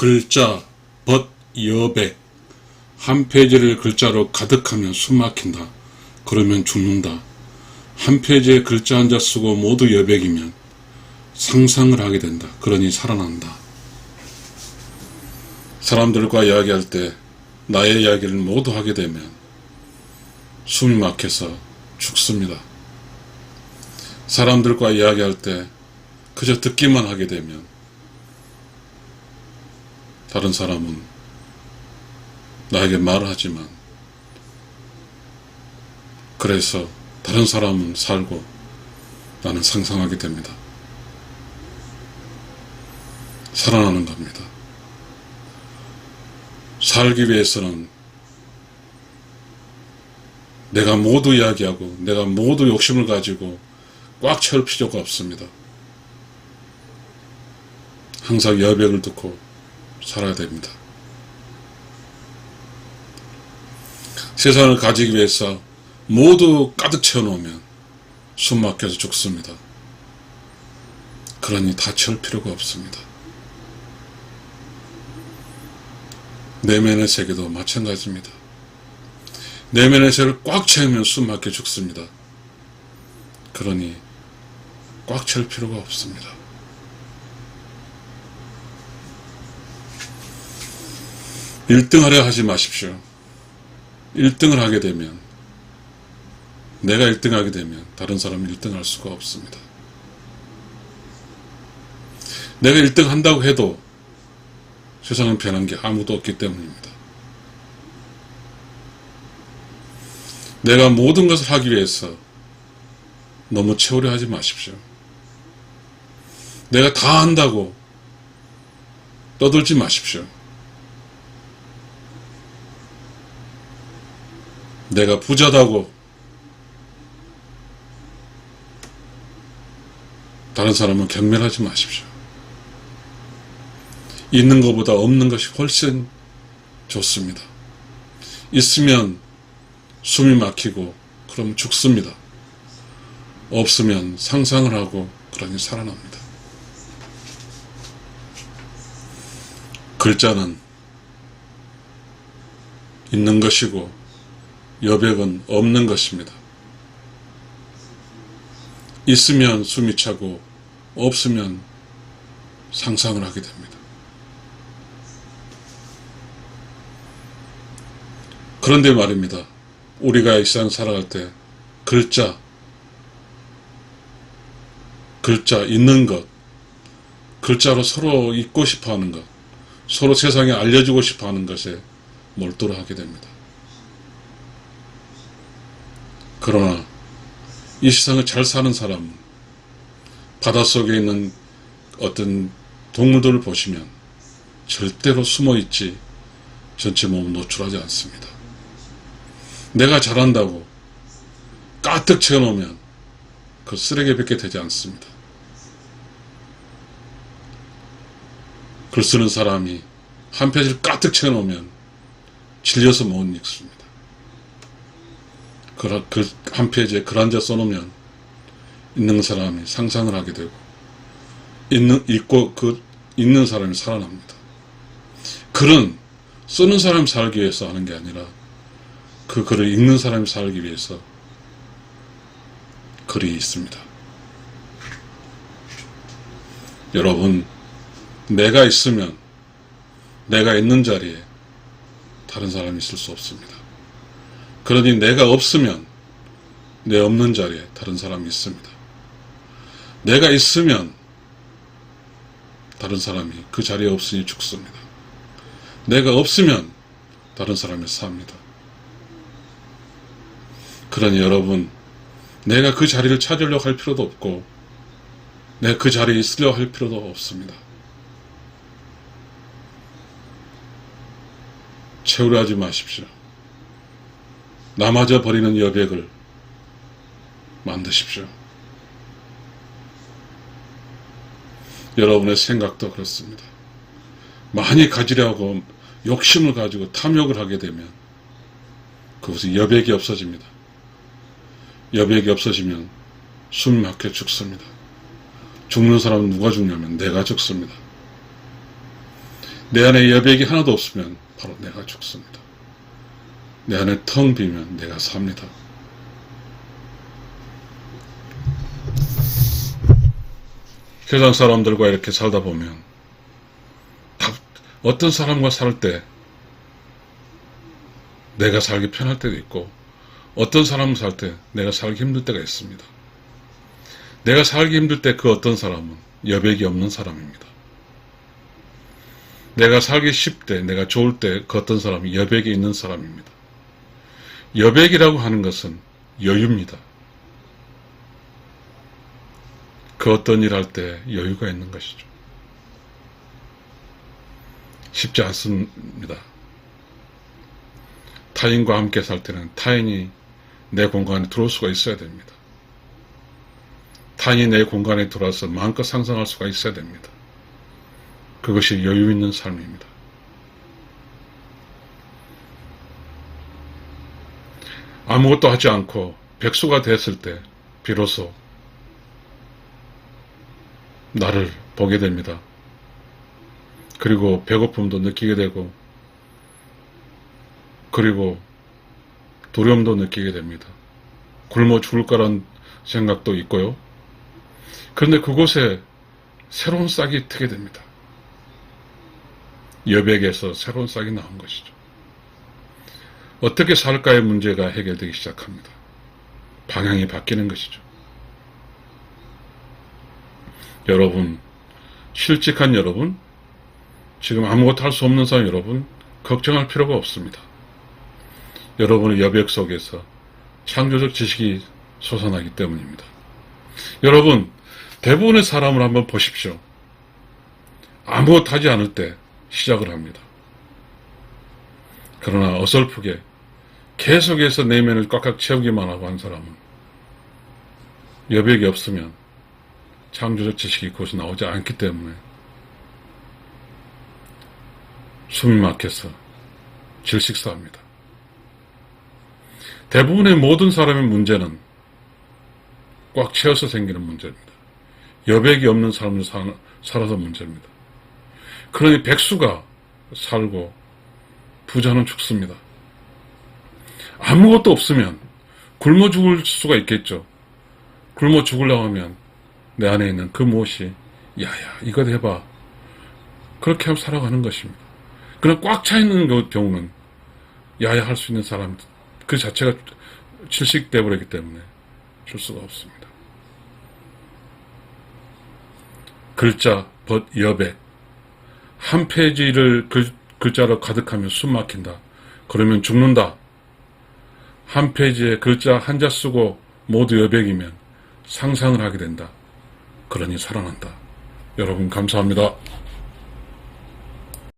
글자, 벗, 여백. 한 페이지를 글자로 가득하면 숨막힌다. 그러면 죽는다. 한 페이지에 글자 한 자 쓰고 모두 여백이면 상상을 하게 된다. 그러니 살아난다. 사람들과 이야기할 때 나의 이야기를 모두 하게 되면 숨이 막혀서 죽습니다. 사람들과 이야기할 때 그저 듣기만 하게 되면 다른 사람은 나에게 말을 하지만 그래서 다른 사람은 살고 나는 상상하게 됩니다. 살아나는 겁니다. 살기 위해서는 내가 모두 이야기하고 내가 모두 욕심을 가지고 꽉 채울 필요가 없습니다. 항상 여백을 듣고 살아야 됩니다. 세상을 가지기 위해서 모두 가득 채워놓으면 숨 막혀서 죽습니다. 그러니 다 채울 필요가 없습니다. 내면의 세계도 마찬가지입니다. 내면의 세계를 꽉 채우면 숨 막혀 죽습니다. 그러니 꽉 채울 필요가 없습니다. (1등) 하려 하지 마십시오. 1등을 하게 되면 내가 1등 하게 되면 다른 사람이 1등 할 수가 없습니다. 내가 1등 한다고 해도 세상은 변한 게 아무도 없기 때문입니다. 내가 모든 것을 하기 위해서 너무 채우려 하지 마십시오. 내가 다 한다고 떠들지 마십시오. 내가 부자다고 다른 사람은 경멸하지 마십시오. 있는 것보다 없는 것이 훨씬 좋습니다. 있으면 숨이 막히고 그럼 죽습니다. 없으면 상상을 하고 그러니 살아납니다. 글자는 있는 것이고 여백은 없는 것입니다. 있으면 숨이 차고 없으면 상상을 하게 됩니다. 그런데 말입니다. 우리가 이 세상 살아갈 때 글자 있는 것, 글자로 서로 잊고 싶어하는 것, 서로 세상에 알려주고 싶어하는 것에 몰두를 하게 됩니다. 그러나 이 세상을 잘 사는 사람은 바닷속에 있는 어떤 동물들을 보시면 절대로 숨어있지 전체 몸을 노출하지 않습니다. 내가 잘한다고 가득 채워놓으면 그 쓰레기밖에 되지 않습니다. 글 쓰는 사람이 한 페이지를 가득 채워놓으면 질려서 못 읽습니다. 그 한 페이지에 글 한 자 써놓으면 읽는 사람이 상상을 하게 되고 읽는 사람이 살아납니다. 글은 쓰는 사람이 살기 위해서 하는 게 아니라 그 글을 읽는 사람이 살기 위해서 글이 있습니다. 여러분, 내가 있으면 내가 있는 자리에 다른 사람이 있을 수 없습니다. 그러니 내가 없으면 내 없는 자리에 다른 사람이 있습니다. 내가 있으면 다른 사람이 그 자리에 없으니 죽습니다. 내가 없으면 다른 사람이 삽니다. 그러니 여러분, 내가 그 자리를 찾으려고 할 필요도 없고 내가 그 자리에 있으려고 할 필요도 없습니다. 채우려 하지 마십시오. 남아져 버리는 여백을 만드십시오. 여러분의 생각도 그렇습니다. 많이 가지려고 욕심을 가지고 탐욕을 하게 되면 그것이 여백이 없어집니다. 여백이 없어지면 숨이 막혀 죽습니다. 죽는 사람은 누가 죽냐면 내가 죽습니다. 내 안에 여백이 하나도 없으면 바로 내가 죽습니다. 내 안에 텅 비면 내가 삽니다. 세상 사람들과 이렇게 살다 보면 어떤 사람과 살 때 내가 살기 편할 때도 있고 어떤 사람과 살 때 내가 살기 힘들 때가 있습니다. 내가 살기 힘들 때 그 어떤 사람은 여백이 없는 사람입니다. 내가 살기 쉽때 내가 좋을 때 그 어떤 사람이 여백이 있는 사람입니다. 여백이라고 하는 것은 여유입니다. 그 어떤 일 할 때 여유가 있는 것이죠. 쉽지 않습니다. 타인과 함께 살 때는 타인이 내 공간에 들어올 수가 있어야 됩니다. 타인이 내 공간에 들어와서 마음껏 상상할 수가 있어야 됩니다. 그것이 여유 있는 삶입니다. 아무것도 하지 않고 백수가 됐을 때 비로소 나를 보게 됩니다. 그리고 배고픔도 느끼게 되고 그리고 두려움도 느끼게 됩니다. 굶어 죽을 거란 생각도 있고요. 그런데 그곳에 새로운 싹이 트게 됩니다. 여백에서 새로운 싹이 나온 것이죠. 어떻게 살까의 문제가 해결되기 시작합니다. 방향이 바뀌는 것이죠. 여러분, 실직한 여러분, 지금 아무것도 할 수 없는 사람 여러분, 걱정할 필요가 없습니다. 여러분의 여백 속에서 창조적 지식이 솟아나기 때문입니다. 여러분, 대부분의 사람을 한번 보십시오. 아무것도 하지 않을 때 시작을 합니다. 그러나 어설프게 계속해서 내면을 꽉꽉 채우기만 하고 한 사람은 여백이 없으면 창조적 지식이 그것이 나오지 않기 때문에 숨이 막혀서 질식사합니다. 대부분의 모든 사람의 문제는 꽉 채워서 생기는 문제입니다. 여백이 없는 삶을 살아서 문제입니다. 그러니 백수가 살고 부자는 죽습니다. 아무것도 없으면 굶어 죽을 수가 있겠죠. 굶어 죽으려고 하면 내 안에 있는 그 무엇이 야야 이것 해봐 그렇게 하고 살아가는 것입니다. 그러나 꽉 차 있는 경우는 야야 할 수 있는 사람 그 자체가 질식돼 버리기 때문에 줄 수가 없습니다. 글자, 벗, 여백 한 페이지를 글자로 가득하면 숨 막힌다. 그러면 죽는다. 한 페이지에 글자 한자 쓰고 모두 여백이면 상상을 하게 된다. 그러니 살아난다. 여러분 감사합니다.